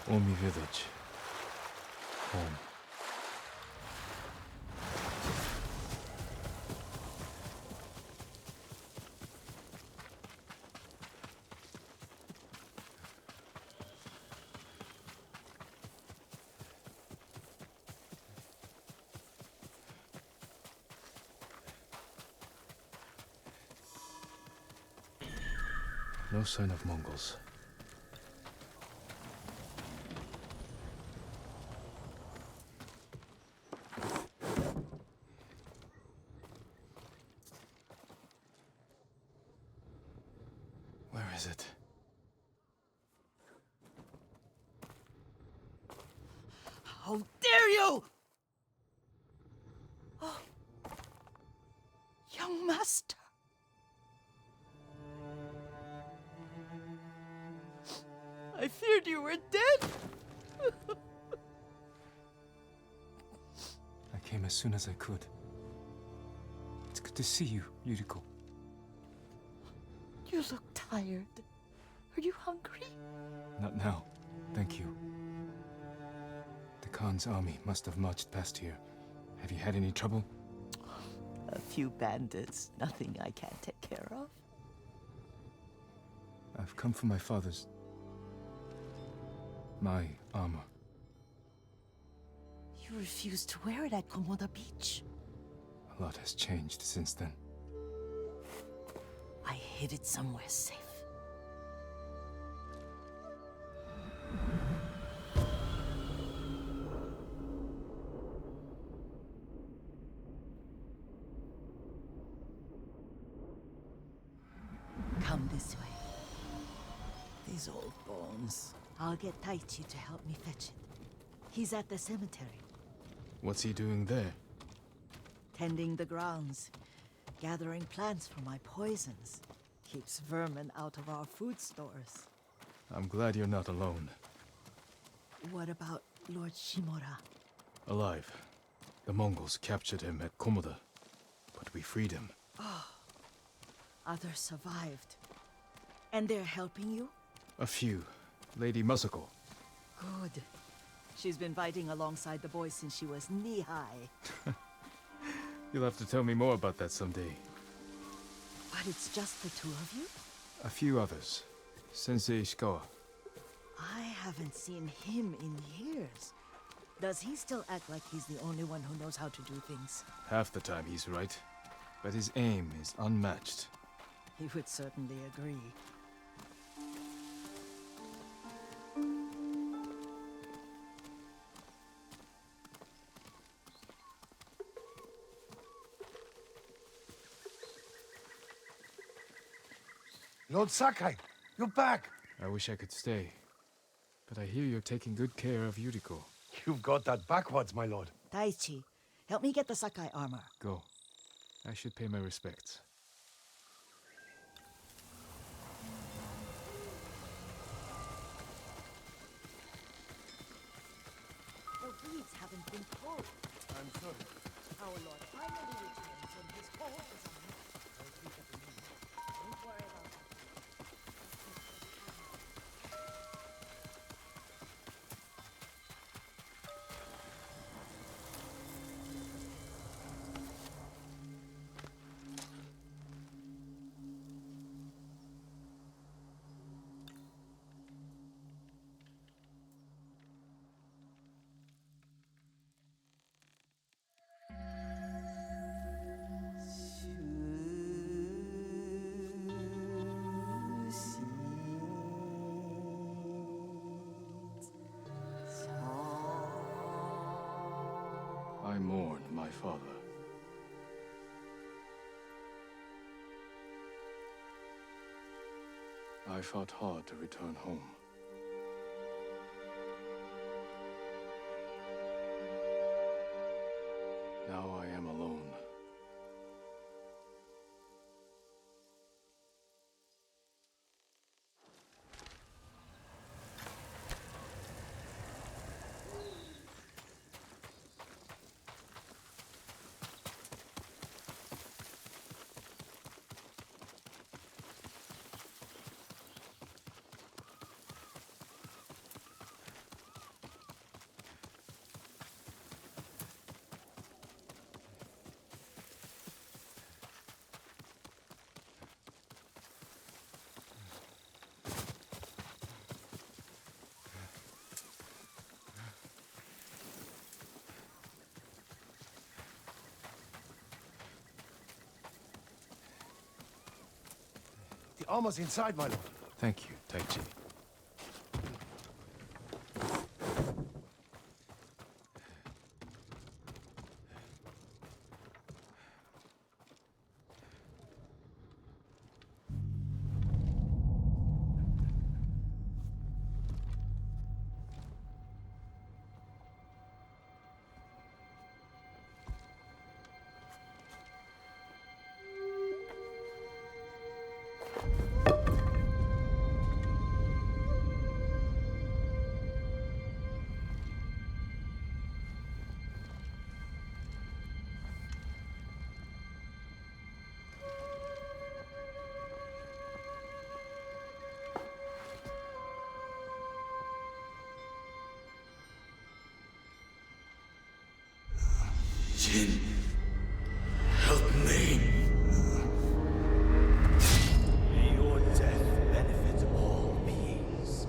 Omi Village. Home. No sign of Mongols. Where is it? How dare you! Oh. Young master. I feared you were dead. I came as soon as I could. It's good to see you, Yuriko. You look tired. Are you hungry? Not now, thank you. The Khan's army must have marched past here. Have you had any trouble? A few bandits. Nothing I can't take care of. I've come for my father's... my armor. You refused to wear it at Komoda Beach. A lot has changed since then. I hid it somewhere safe. Come this way. These old bones. I'll get Taichi to help me fetch it. He's at the cemetery. What's he doing there? Tending the grounds. Gathering plants for my poisons. Keeps vermin out of our food stores. I'm glad you're not alone. What about Lord Shimura? Alive. The Mongols captured him at Komoda, but we freed him. Others survived. And they're helping you? A few. Lady Masako. Good. She's been fighting alongside the boys since she was knee-high. You'll have to tell me more about that someday. But it's just the two of you? A few others. Sensei Ishikawa. I haven't seen him in years. Does he still act like he's the only one who knows how to do things? Half the time he's right. But his aim is unmatched. He would certainly agree. Lord Sakai, you're back. I wish I could stay. But I hear you're taking good care of Yuriko. You've got that backwards, my lord. Taichi, help me get the Sakai armor. Go. I should pay my respects. The weeds haven't been pulled. I'm Our Lord finally returns and his home is a mess. Don't worry about it. I mourn my father. I fought hard to return home. Now I am alone. The armor's inside, my lord. Thank you, Taichi. Jin, help me. May your death benefit all beings.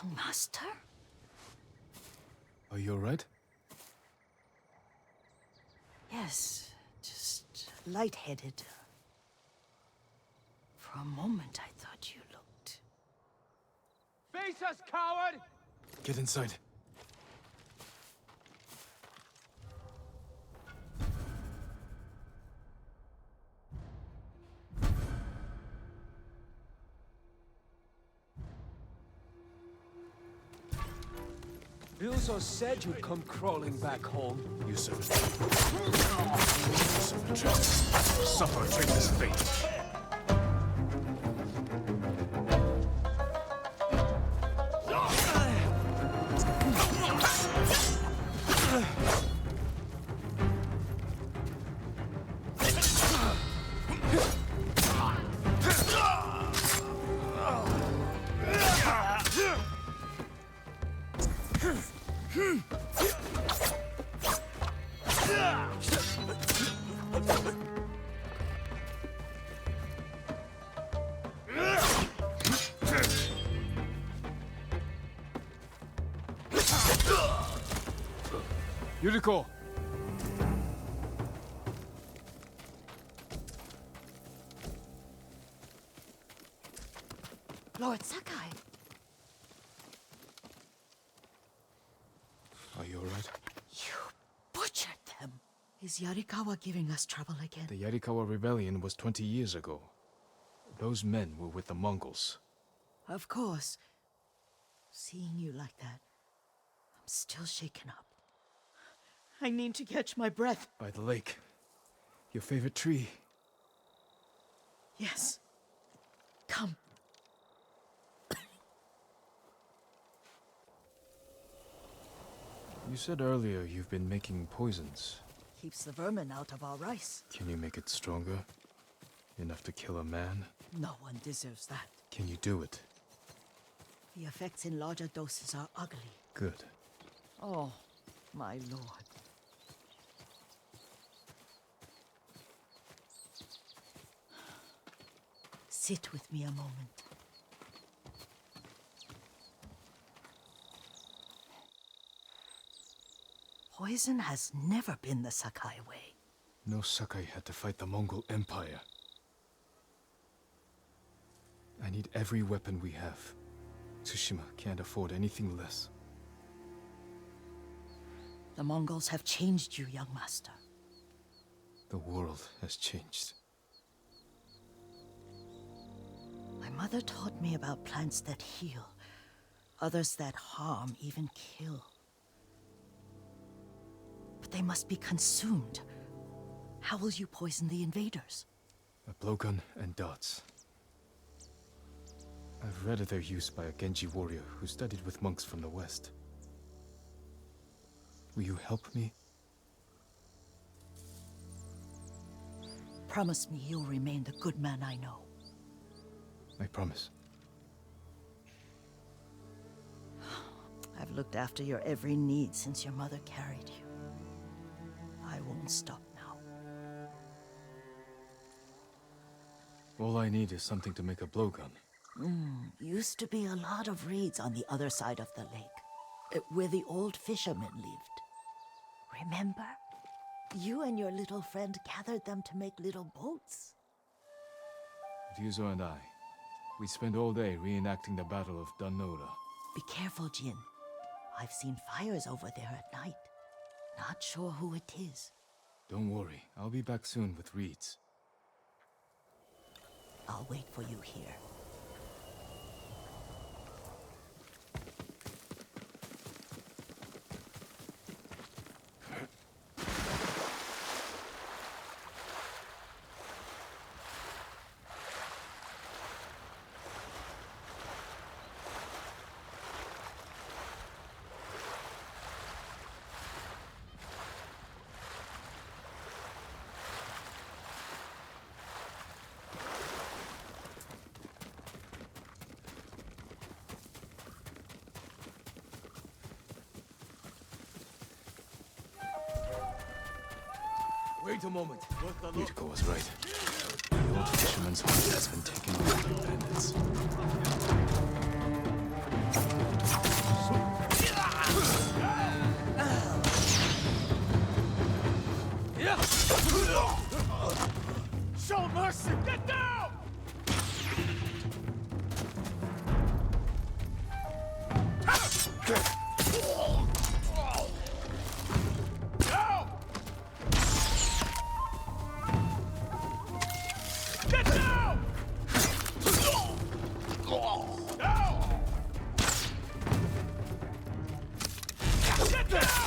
Young master? Are you alright? Yes, just lightheaded. For a moment, I thought you looked... Face us, coward! Get inside. You also said you'd come crawling back home. You serve a traitor. You serve a traitor. Suffer a traitor's fate. Yuriko! Lord Sakai! Is Yarikawa giving us trouble again? The Yarikawa rebellion was 20 years ago. Those men were with the Mongols. Of course. Seeing you like that, I'm still shaken up. I need to catch my breath. By the lake. Your favorite tree. Yes. Come. You said earlier you've been making poisons. Keeps the vermin out of our rice. Can you make it stronger? Enough to kill a man? No one deserves that. Can you do it? The effects in larger doses are ugly. Good. Oh, my lord. Sit with me a moment. Poison has never been the Sakai way. No Sakai had to fight the Mongol Empire. I need every weapon we have. Tsushima can't afford anything less. The Mongols have changed you, young master. The world has changed. My mother taught me about plants that heal, others that harm, even kill. But they must be consumed. How will you poison the invaders? A blowgun and darts. I've read of their use by a Genji warrior who studied with monks from the west. Will you help me? Promise me you'll remain the good man I know. I promise. I've looked after your every need since your mother carried you. I won't stop now. All I need is something to make a blowgun. Used to be a lot of reeds on the other side of the lake, where the old fishermen lived. Remember? You and your little friend gathered them to make little boats. Ryuzo and I, we spent all day reenacting the Battle of Danora. Be careful, Jin. I've seen fires over there at night. Not sure who it is. Don't worry, I'll be back soon with reeds. I'll wait for you here. Wait a moment. Yuriko was right. The old fisherman's home has been taken over by bandits. Show mercy! Get down! Get down! Get down!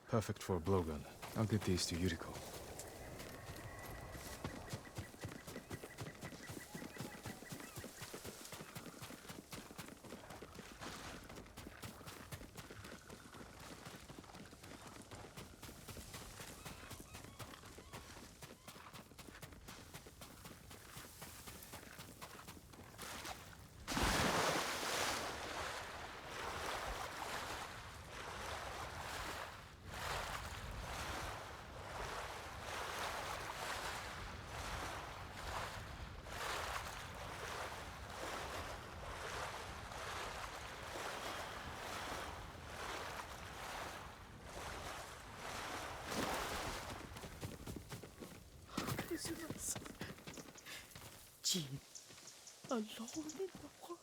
Perfect for a blowgun. I'll get these to Yuriko. Jean, alone in the world.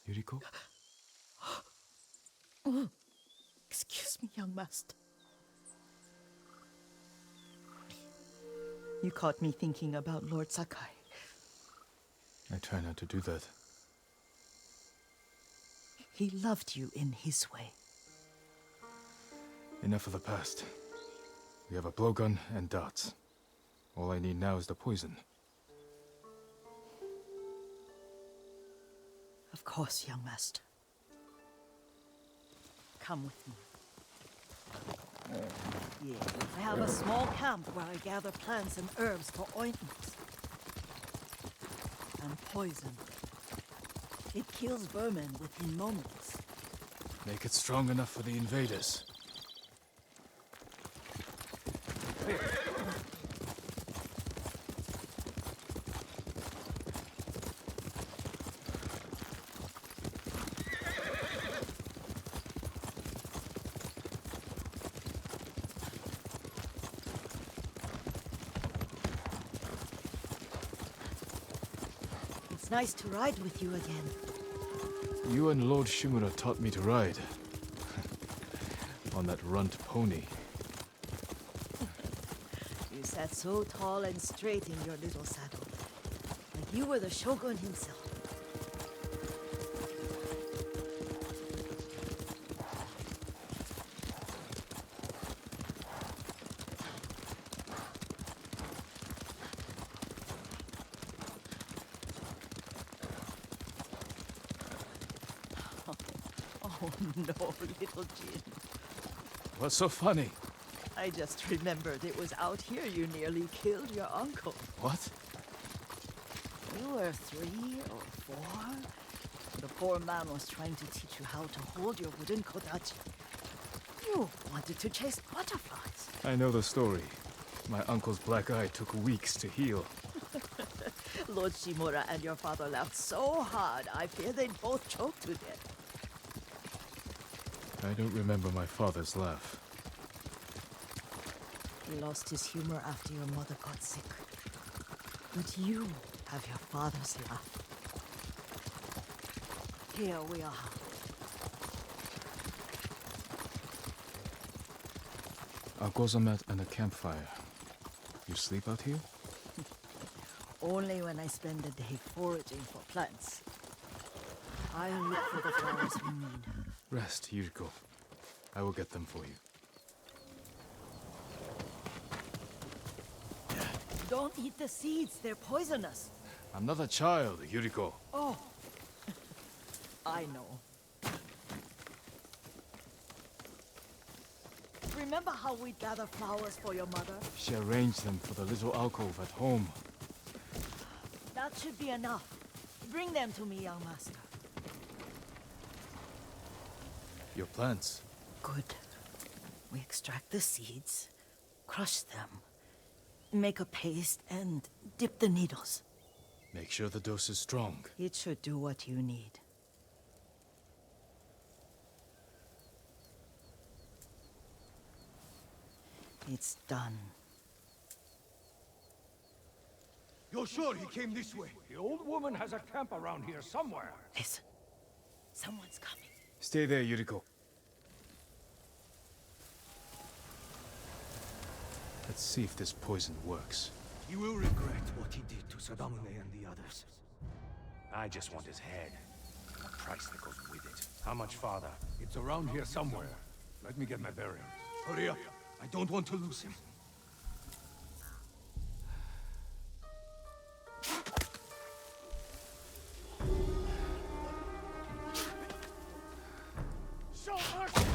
Yuriko? Excuse me, young master. You caught me thinking about Lord Sakai. I try not to do that. He loved you in his way. Enough of the past. We have a blowgun and darts. All I need now is the poison. Of course, young master. Come with me. Yes, I have a small camp where I gather plants and herbs for ointments. And poison. It kills vermin within moments. Make it strong enough for the invaders. It's nice to ride with you again. You and Lord Shimura taught me to ride. On that runt pony. You sat so tall and straight in your little saddle. Like you were the shogun himself. Oh no, little Jin. What's so funny? I just remembered it was out here you nearly killed your uncle. What? You were 3 or 4. The poor man was trying to teach you how to hold your wooden kodachi. You wanted to chase butterflies. I know the story. My uncle's black eye took weeks to heal. Lord Shimura and your father laughed so hard, I fear they'd both choke to death. I don't remember my father's laugh. He lost his humor after your mother got sick. But you have your father's laugh. Here we are. A gozamat and a campfire. You sleep out here? Only when I spend the day foraging for plants. I'll look for the flowers we need. Rest, Yuriko. I will get them for you. Don't eat the seeds, they're poisonous. I'm not a child, Yuriko. Oh, I know. Remember how we'd gather flowers for your mother? She arranged them for the little alcove at home. That should be enough. Bring them to me, young master. Your plants. Good. We extract the seeds, crush them, make a paste, and dip the needles. Make sure the dose is strong. It should do what you need. It's done. You're sure he came this way? The old woman has a camp around here somewhere. Listen. Someone's coming. Stay there, Yuriko. Let's see if this poison works. He will regret what he did to Sadamune and the others. I just want his head. And the price that goes with it. How much farther? It's around here somewhere. Let me get my bearings. Hurry up. I don't want to lose him. Show mercy!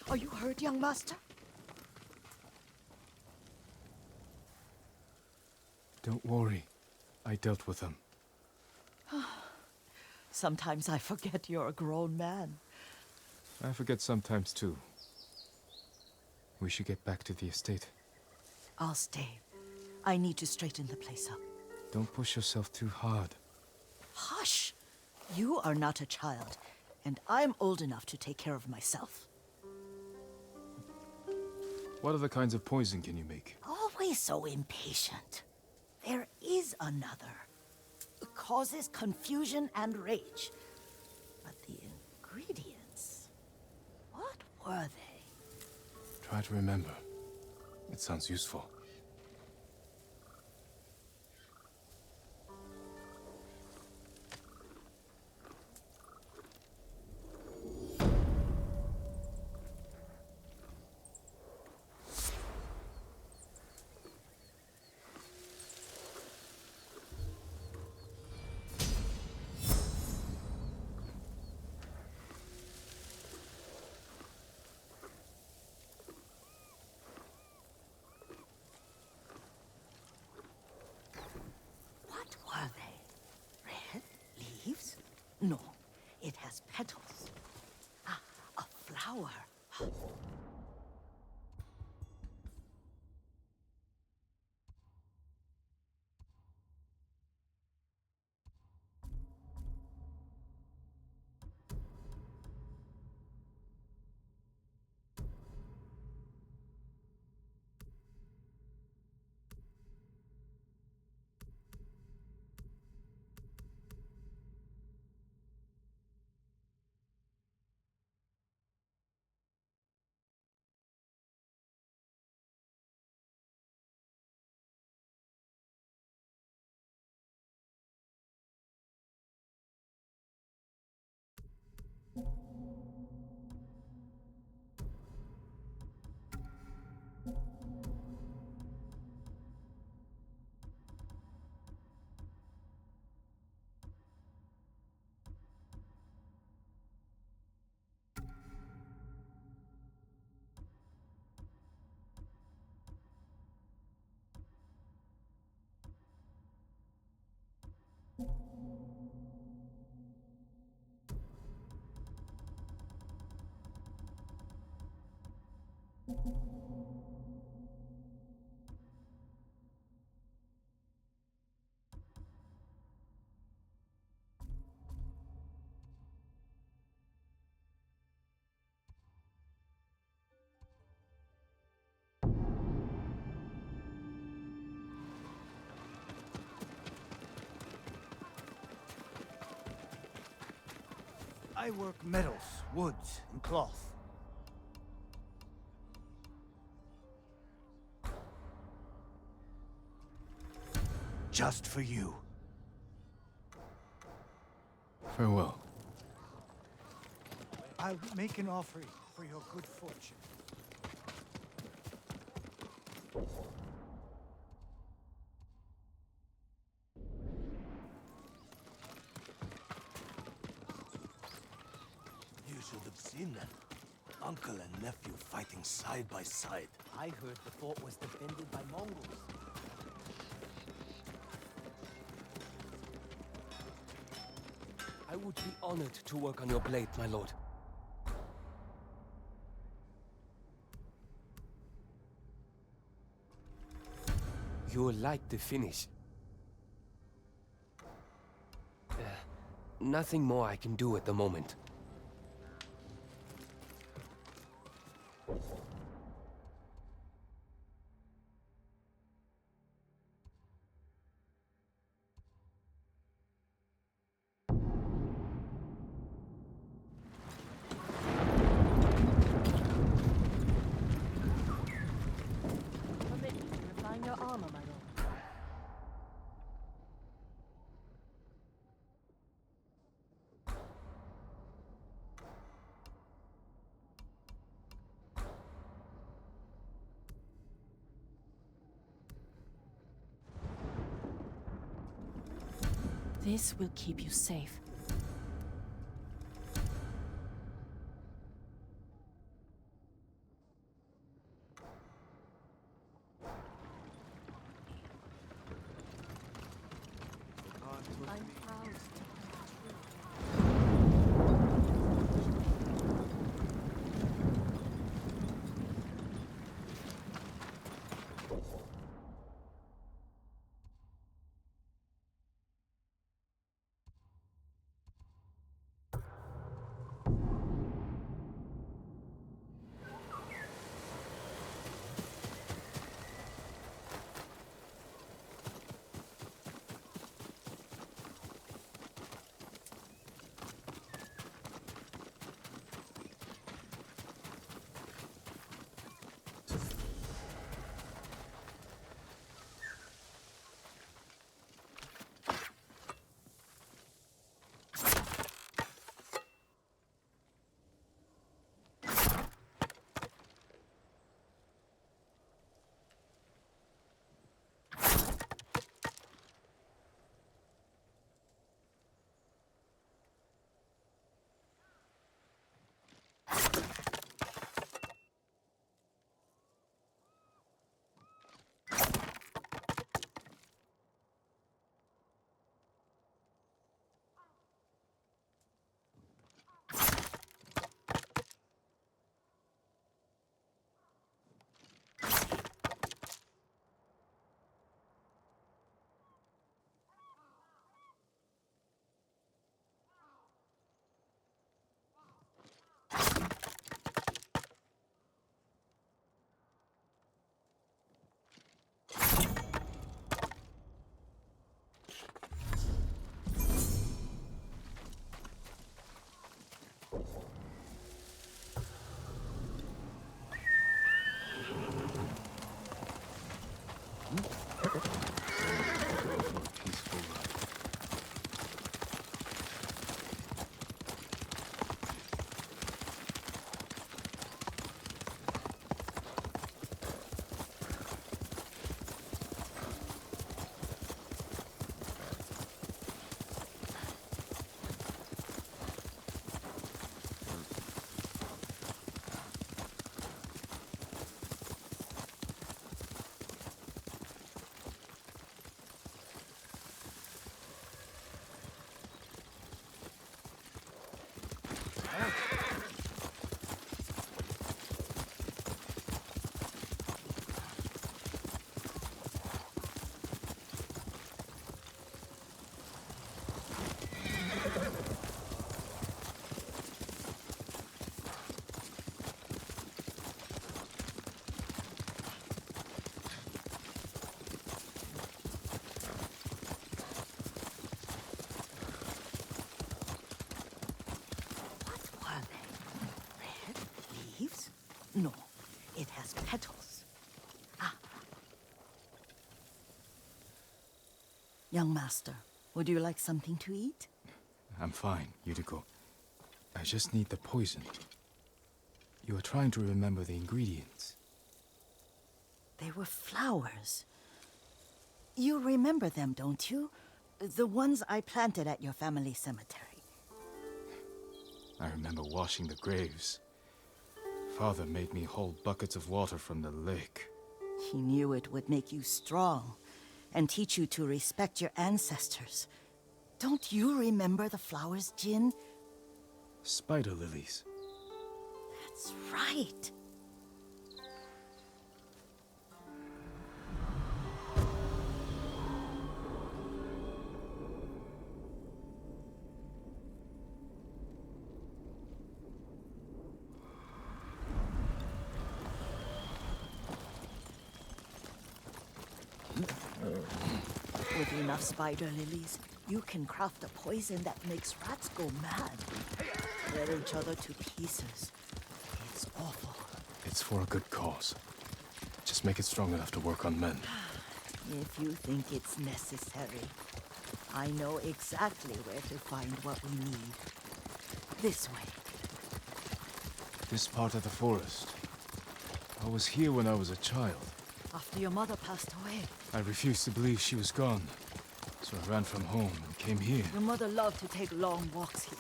Are you hurt, young master? Don't worry. I dealt with them. Sometimes I forget you're a grown man. I forget sometimes too. We should get back to the estate. I'll stay. I need to straighten the place up. Don't push yourself too hard. Hush! You are not a child, and I'm old enough to take care of myself. What other kinds of poison can you make? Always so impatient. There is another. It causes confusion and rage. But the ingredients... what were they? Try to remember. It sounds useful. What were they? Red leaves? No, it has petals. Ah, a flower. I work metals, woods, and cloth. Just for you. Farewell. I'll make an offering for your good fortune. You should have seen them. Uncle and nephew fighting side by side. I heard the fort was defended by Mongols. I would be honored to work on your blade, my lord. You'll like the finish. Nothing more I can do at the moment. Permit me to refine your armor, my lord. This will keep you safe. Young master, would you like something to eat? I'm fine, Yuriko. I just need the poison. You are trying to remember the ingredients. They were flowers. You remember them, don't you? The ones I planted at your family cemetery. I remember washing the graves. Father made me hold buckets of water from the lake. He knew it would make you strong and teach you to respect your ancestors. Don't you remember the flowers, Jin? Spider lilies. That's right. With enough spider lilies, you can craft a poison that makes rats go mad. Tear each other to pieces. It's awful. It's for a good cause. Just make it strong enough to work on men. If you think it's necessary, I know exactly where to find what we need. This way. This part of the forest. I was here when I was a child. After your mother passed away, I refused to believe she was gone. So I ran from home and came here. your mother loved to take long walks here.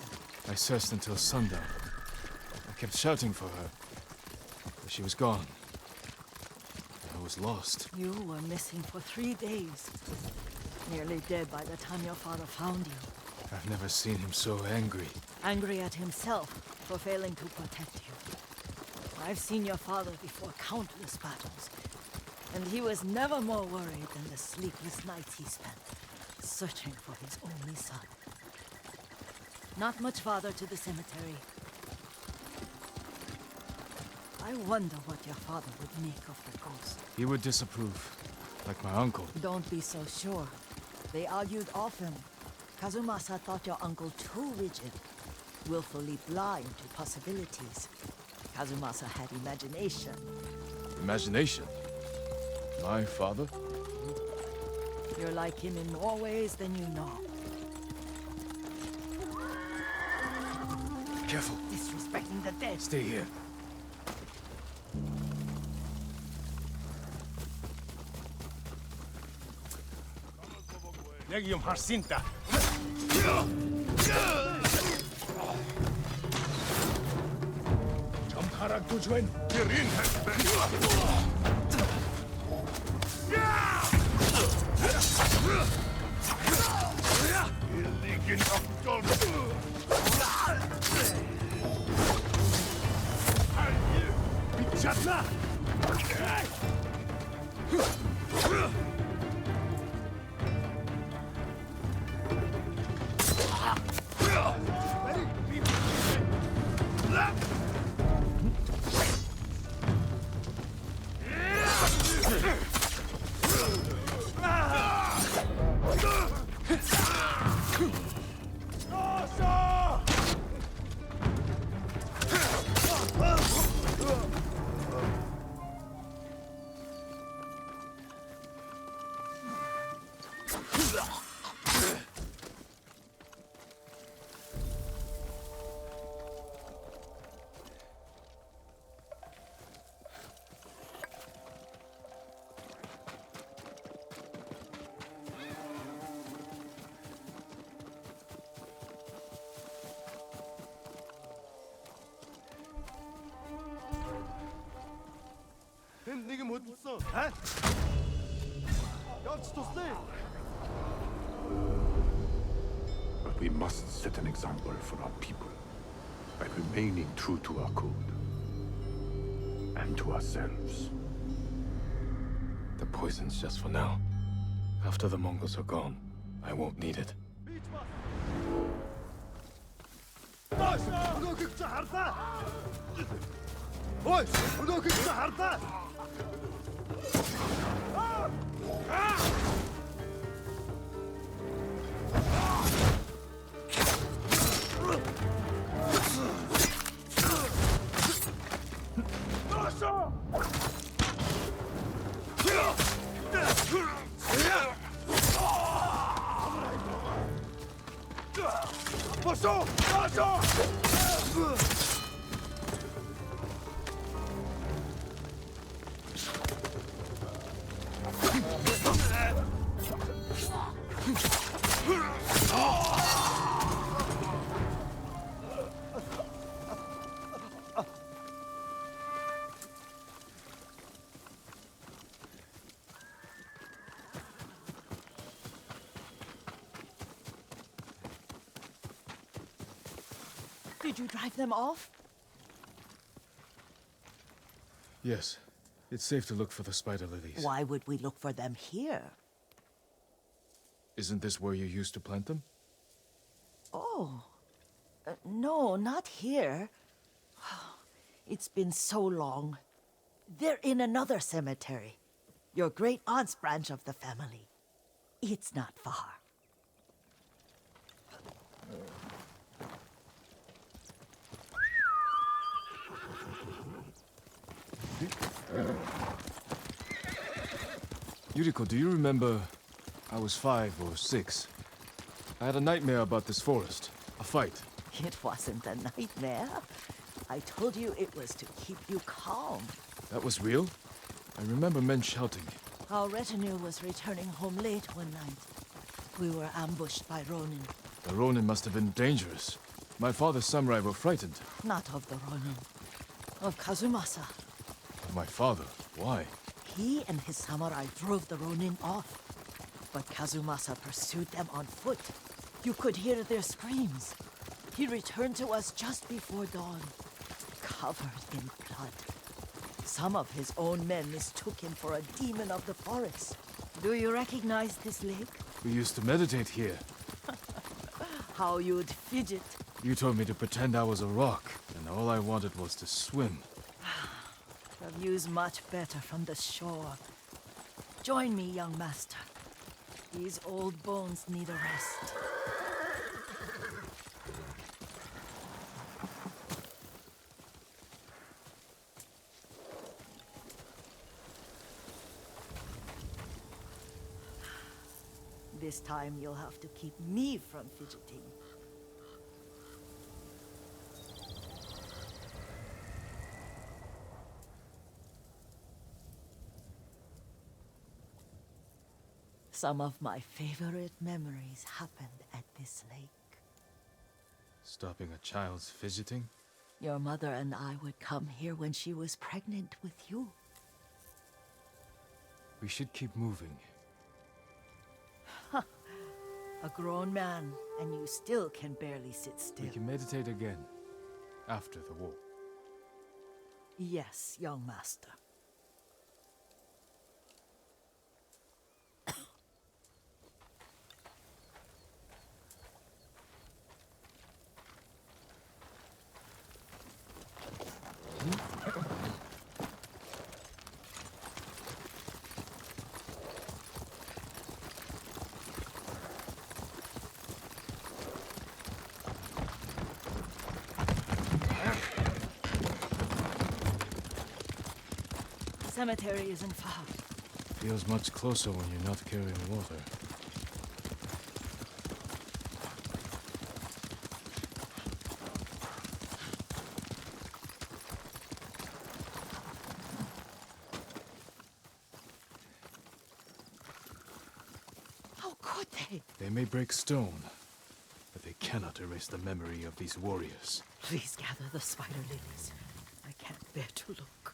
I searched until sundown. I kept shouting for her. But she was gone. I was lost. You were missing for 3 days. Nearly dead by the time your father found you. I've never seen him so angry. Angry at himself for failing to protect you. I've seen your father before countless battles. And he was never more worried than the sleepless nights he spent searching for his only son. Not much farther to the cemetery. I wonder what your father would make of the ghost. He would disapprove, like my uncle. Don't be so sure. They argued often. Kazumasa thought your uncle too rigid, willfully blind to possibilities. Kazumasa had imagination. Imagination? My father? You're like him in more ways than you know. Careful. Disrespecting the dead. Stay here. Legium Harsinta. Jamkarak Tujwen. Kirin has been. Illegin of gold. Chatna! But we must set an example for our people by remaining true to our code and to ourselves. The poison's just for now. After the Mongols are gone, I won't need it. Did you drive them off? Yes. It's safe to look for the spider lilies. Why would we look for them here? Isn't this where you used to plant them? Oh. No, not here. It's been so long. They're in another cemetery. Your great aunt's branch of the family. It's not far. Yuriko, do you remember... I was 5 or 6. I had a nightmare about this forest. A fight. It wasn't a nightmare. I told you it was to keep you calm. That was real? I remember men shouting. Our retinue was returning home late one night. We were ambushed by Ronin. The Ronin must have been dangerous. My father's samurai were frightened. Not of the Ronin. Of Kazumasa. Of my father? Why? He and his samurai drove the Ronin off. But Kazumasa pursued them on foot. You could hear their screams. He returned to us just before dawn, covered in blood. Some of his own men mistook him for a demon of the forest. Do you recognize this lake? We used to meditate here. How you'd fidget. You told me to pretend I was a rock, and all I wanted was to swim. The view's much better from the shore. Join me, young master. These old bones need a rest. This time you'll have to keep me from fidgeting. Some of my favorite memories happened at this lake. Stopping a child's fidgeting? Your mother and I would come here when she was pregnant with you. We should keep moving. A grown man, and you still can barely sit still. We can meditate again. After the war. Yes, young master. The cemetery isn't far. Feels much closer when you're not carrying water. How could they? They may break stone, but they cannot erase the memory of these warriors. Please gather the spider lilies. I can't bear to look.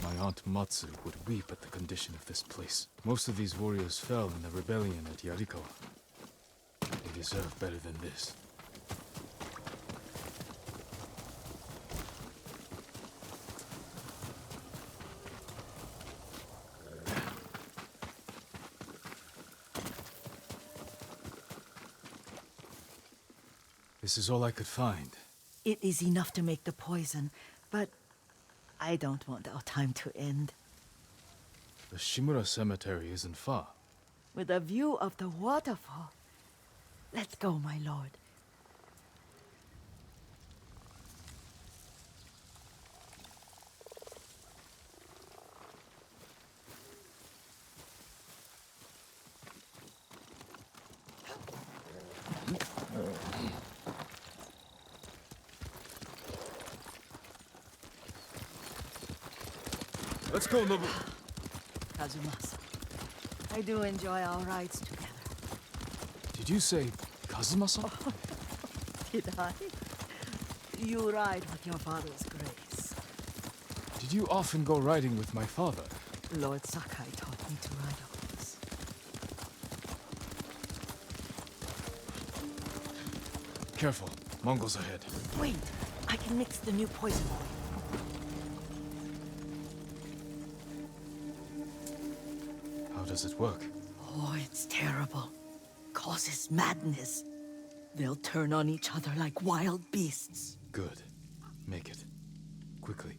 My aunt Matsu would weep at the condition of this place. Most of these warriors fell in the rebellion at Yarikawa. They deserve better than this. This is all I could find. It is enough to make the poison, but I don't want our time to end. The Shimura Cemetery isn't far. With a view of the waterfall. Let's go, my lord. Let's go, Nobu. Kazumasa, I do enjoy our rides together. Did you say Kazumasa? Did I? You ride with your father's grace. Did you often go riding with my father? Lord Sakai taught me to ride a horse. Careful. Mongols ahead. Wait, I can mix the new poison for you. How does it work? Oh, it's terrible. Causes madness. They'll turn on each other like wild beasts. Good. Make it. Quickly.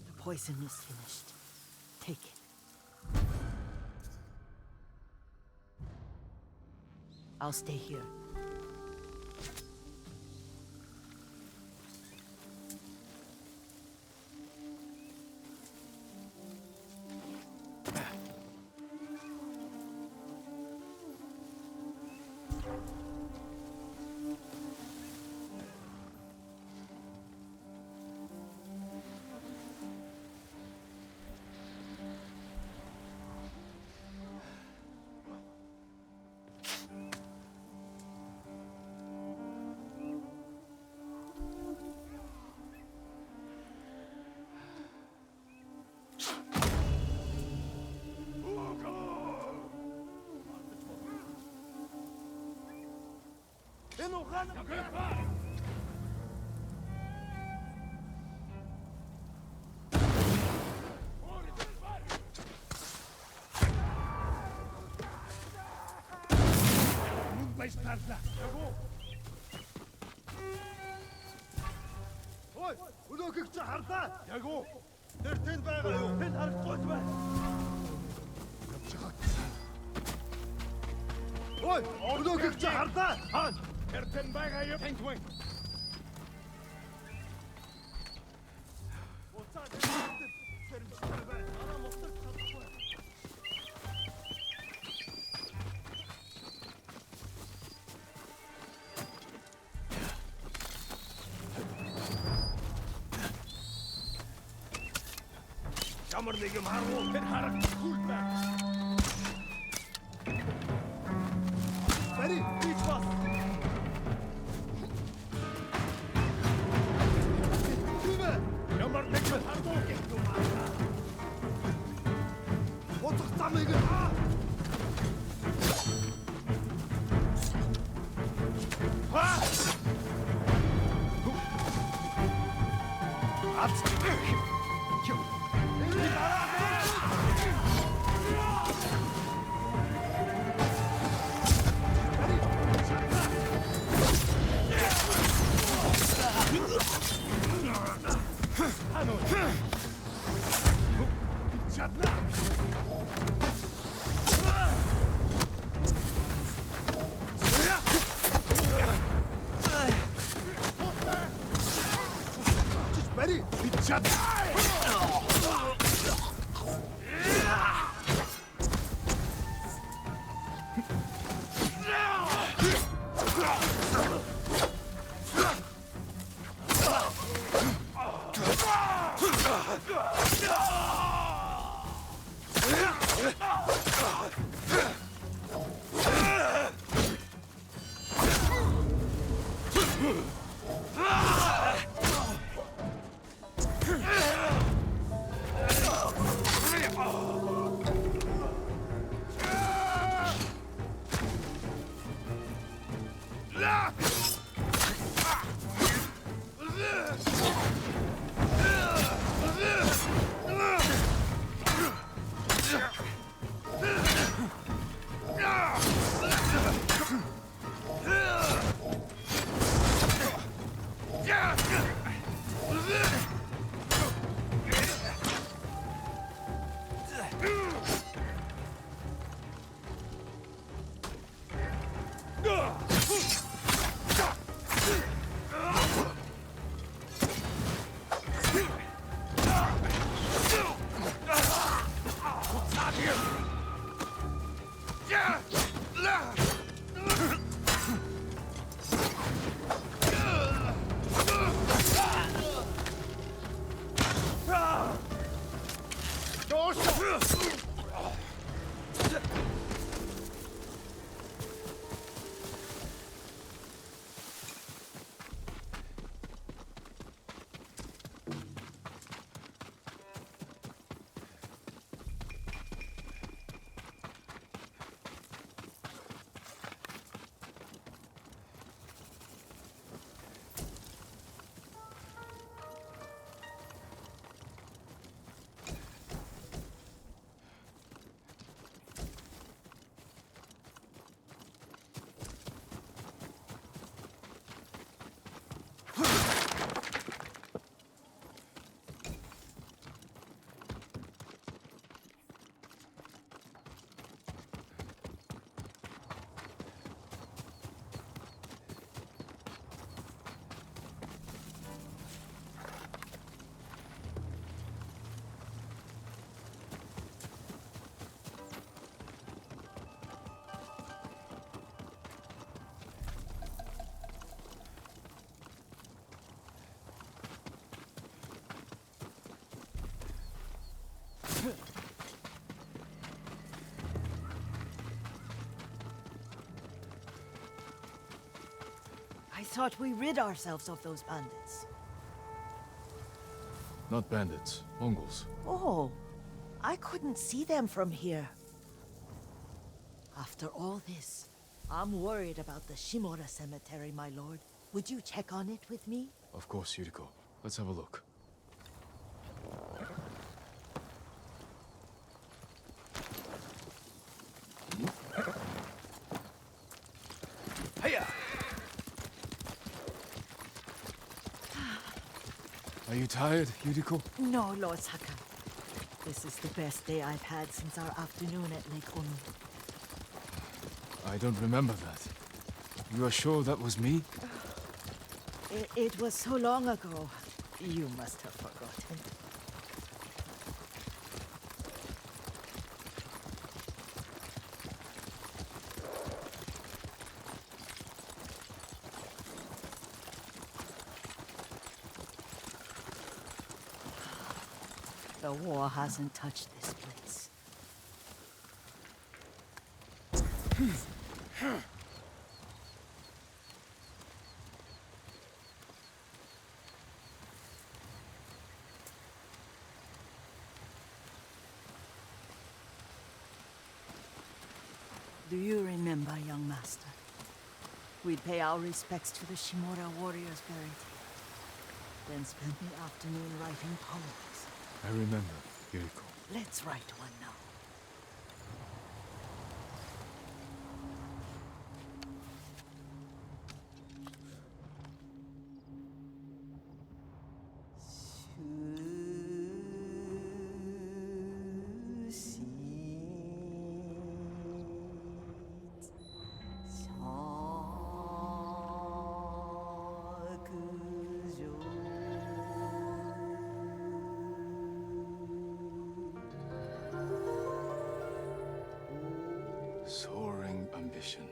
The poison is finished. Take it. I'll stay here. I thought we rid ourselves of those bandits. Not bandits, Mongols. Oh, I couldn't see them from here. After all this, I'm worried about the Shimura cemetery, my lord. Would you check on it with me? Of course, Yuriko. Let's have a look. Are you tired, Yuriko? No, Lord Saka. This is the best day I've had since our afternoon at Lake Onu. I don't remember that. You are sure that was me? It was so long ago. You must have forgotten. The war hasn't touched this place. Do you remember, young master? We'd pay our respects to the Shimura warriors buried here, then spend the afternoon writing poems. I remember, Yuriko. Let's write one now. Soaring ambition.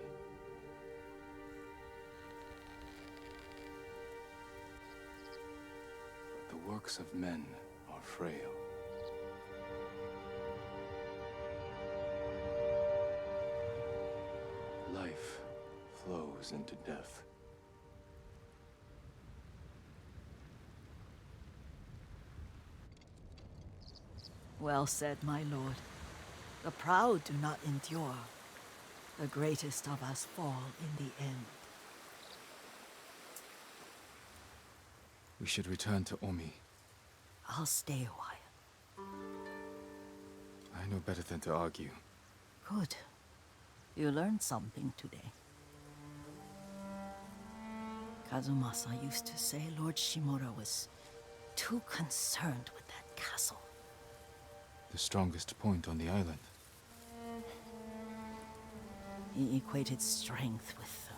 The works of men are frail. Life flows into death. Well said, my lord. The proud do not endure. The greatest of us fall in the end. We should return to Omi. I'll stay a while. I know better than to argue. Good. You learned something today. Kazumasa used to say Lord Shimura was too concerned with that castle. The strongest point on the island. He equated strength with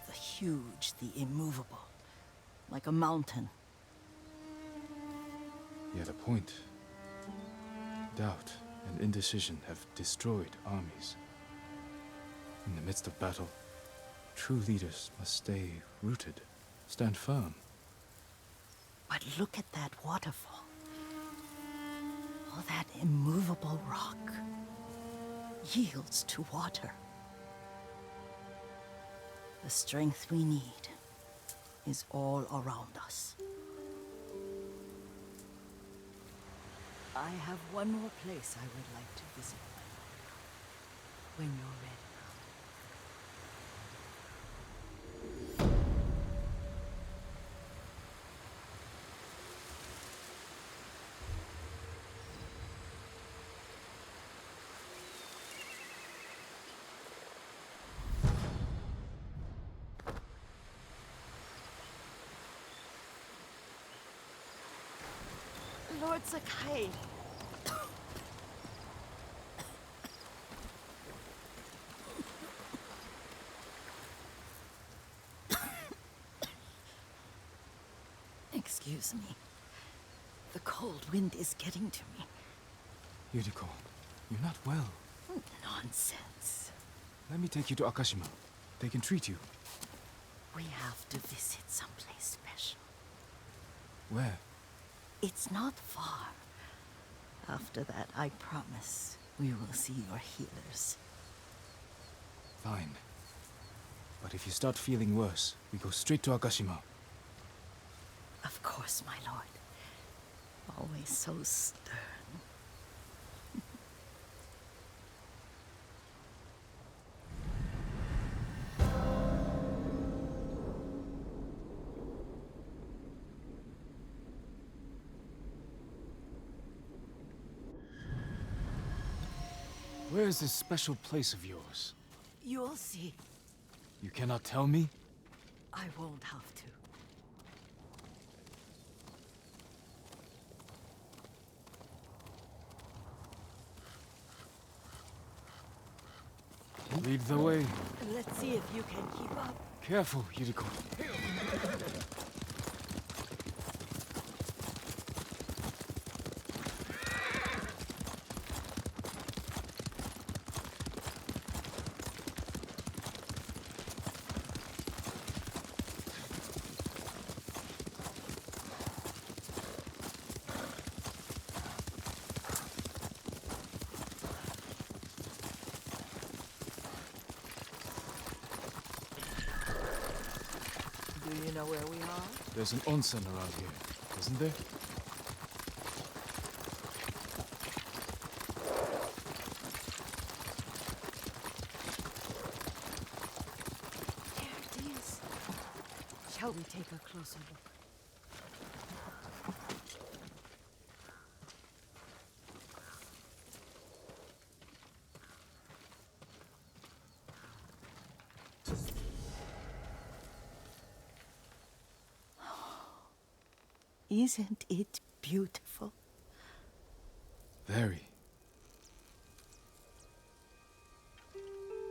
the huge, the immovable, like a mountain. He had a point. Doubt and indecision have destroyed armies. In the midst of battle, true leaders must stay rooted, stand firm. But look at that waterfall. For that immovable rock yields to water. The strength we need is all around us. I have one more place I would like to visit, my lord. When you're ready. Lord Sakai. Excuse me. The cold wind is getting to me. Yuriko, you're not well. Nonsense. Let me take you to Akashima. They can treat you. We have to visit someplace special. Where? It's not far. After that, I promise we will see your healers. Fine. But if you start feeling worse, we go straight to Akashima. Of course, my lord. Always so stern. Where is this special place of yours? You'll see. You cannot tell me? I won't have to. Lead the way. Let's see if you can keep up. Careful, Yuriko. Do you know where we are? There's an onsen around here, isn't there? There it is. Shall we take a closer look? Isn't it beautiful? Very.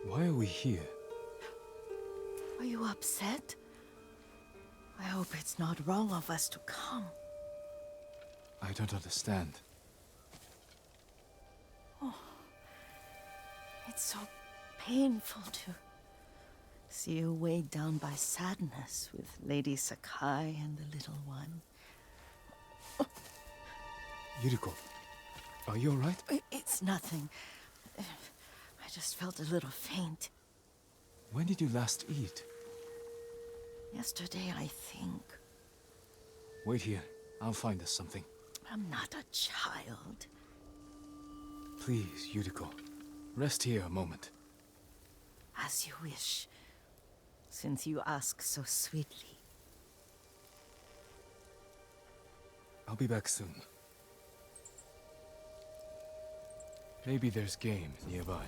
Why are we here? Are you upset? I hope it's not wrong of us to come. I don't understand. It's so painful to see you weighed down by sadness with Lady Sakai and the little one. Yuriko, are you alright? It's nothing. I just felt a little faint. When did you last eat? Yesterday, I think. Wait here. I'll find us something. I'm not a child. Please, Yuriko. Rest here a moment. As you wish, since you ask so sweetly. I'll be back soon. Maybe there's game nearby.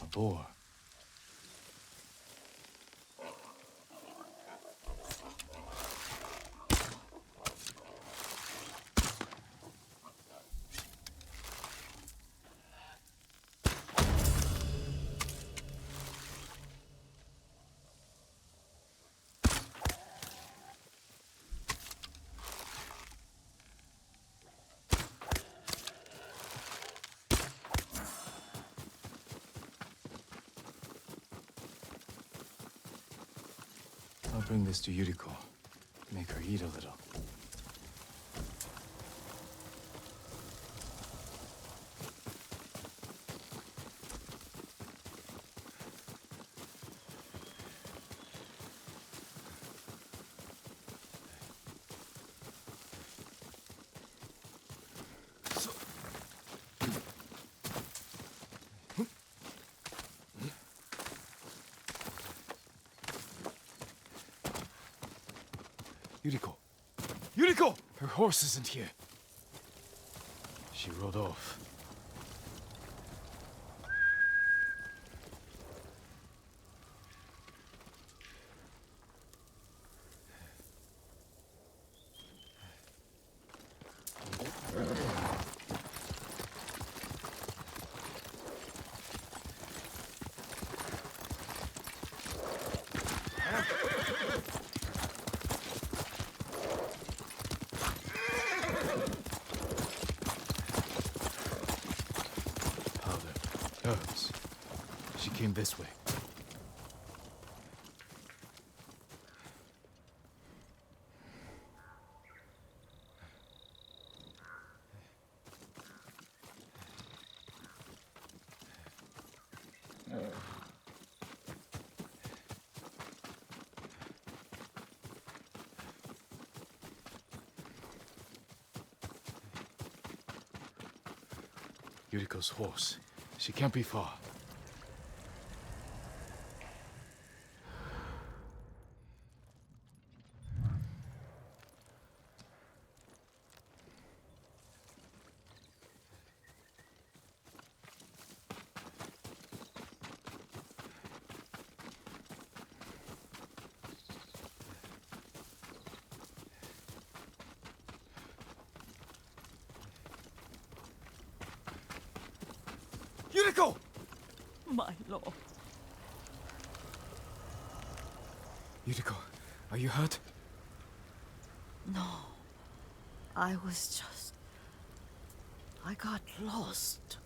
A boar. I'll bring this to Yuriko. Make her eat a little. Yuriko! Yuriko! Her horse isn't here. She rode off. Herbs. She came this way. Yuriko's horse. She can't be far. Yuriko! My lord. Yuriko, are you hurt? No. I was just... I got lost.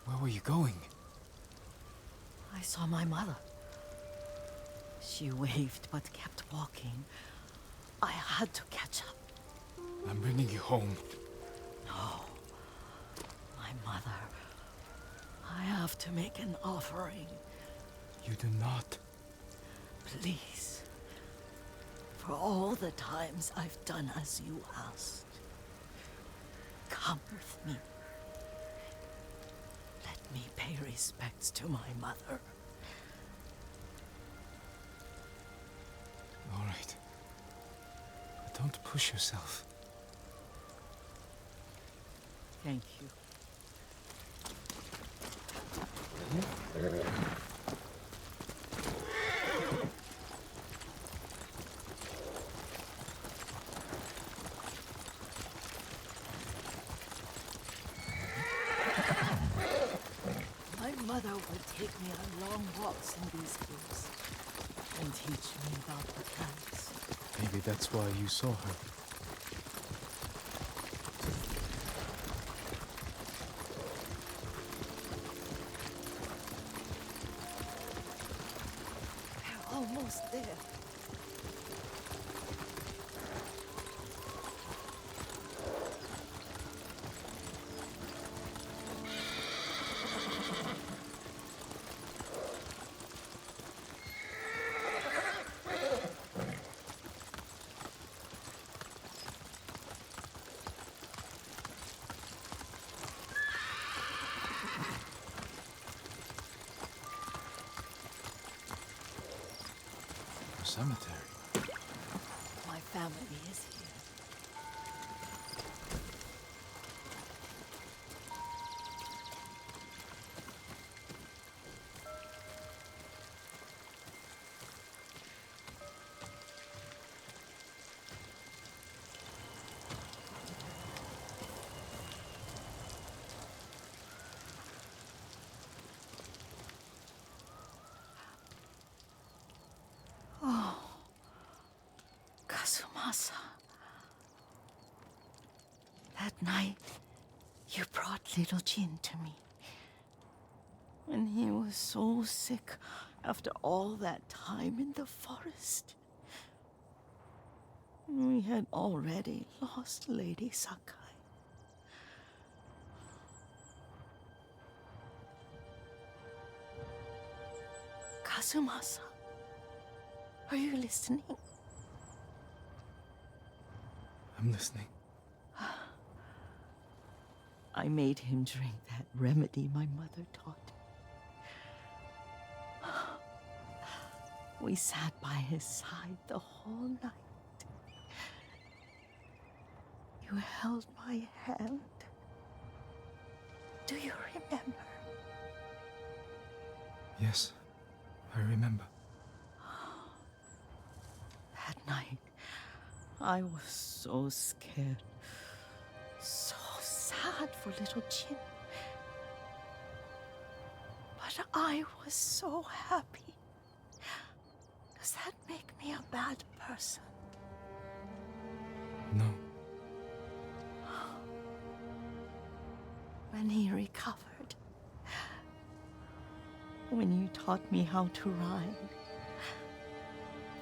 Where were you going? I saw my mother. She waved but kept walking. I had to catch up. I'm bringing you home. No. My mother. I have to make an offering. You do not. Please. For all the times I've done as you asked. Come with me. Let me pay respects to my mother. All right. But don't push yourself. Thank you. My mother would take me on long walks in these hills and teach me about the plants. Maybe that's why you saw her. We're almost there. Cemetery. My family is here. Kazumasa. That night, you brought little Jin to me. When he was so sick after all that time in the forest. We had already lost Lady Sakai. Kazumasa, are you listening? I'm listening. I made him drink that remedy my mother taught him. We sat by his side the whole night. You held my hand. Do you remember? Yes, I remember. That night, I was so scared. So sad for little Jin. But I was so happy. Does that make me a bad person? No. When he recovered, when you taught me how to ride,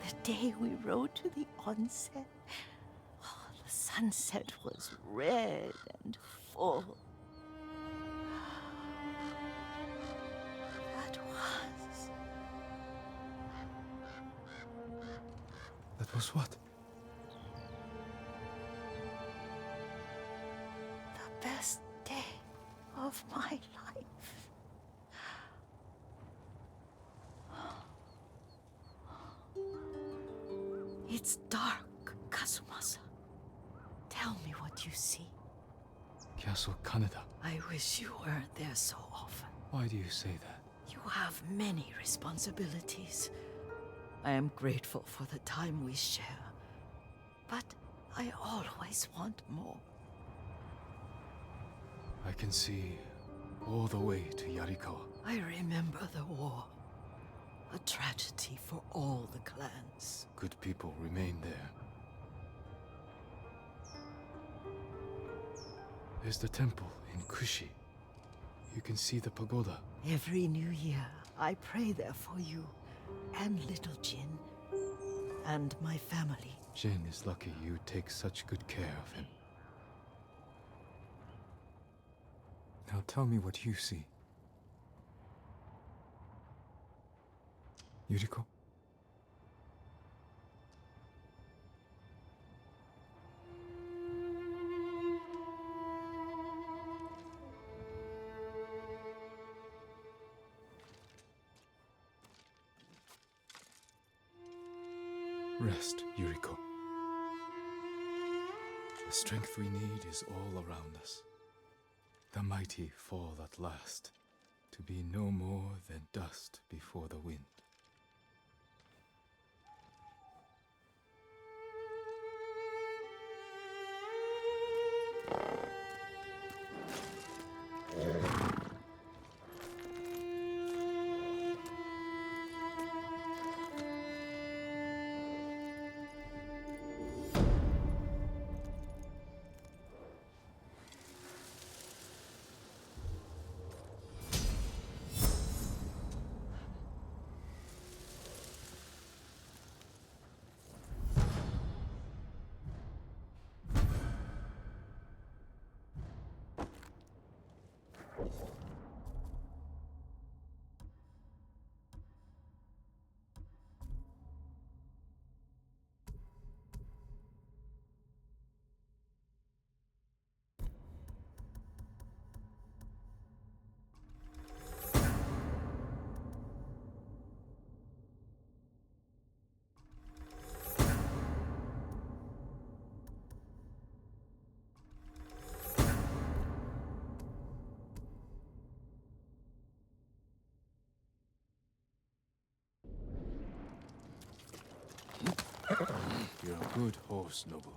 the day we rode to the onsen, oh, the sunset was red and full. That was what? The best day of my life. It's dark, Kazumasa. Tell me what you see. Castle Kaneda. I wish you weren't there so often. Why do you say that? You have many responsibilities. I am grateful for the time we share, but I always want more. I can see all the way to Yarikawa. I remember the war. A tragedy for all the clans. Good people remain there. There's the temple in Kushi. You can see the pagoda. Every new year, I pray there for you, and little Jin, and my family. Jin is lucky you take such good care of him. Now tell me what you see. Yuriko? Rest, Yuriko. The strength we need is all around us. The mighty fall at last, to be no more than dust before the wind. You're a good horse, Noble.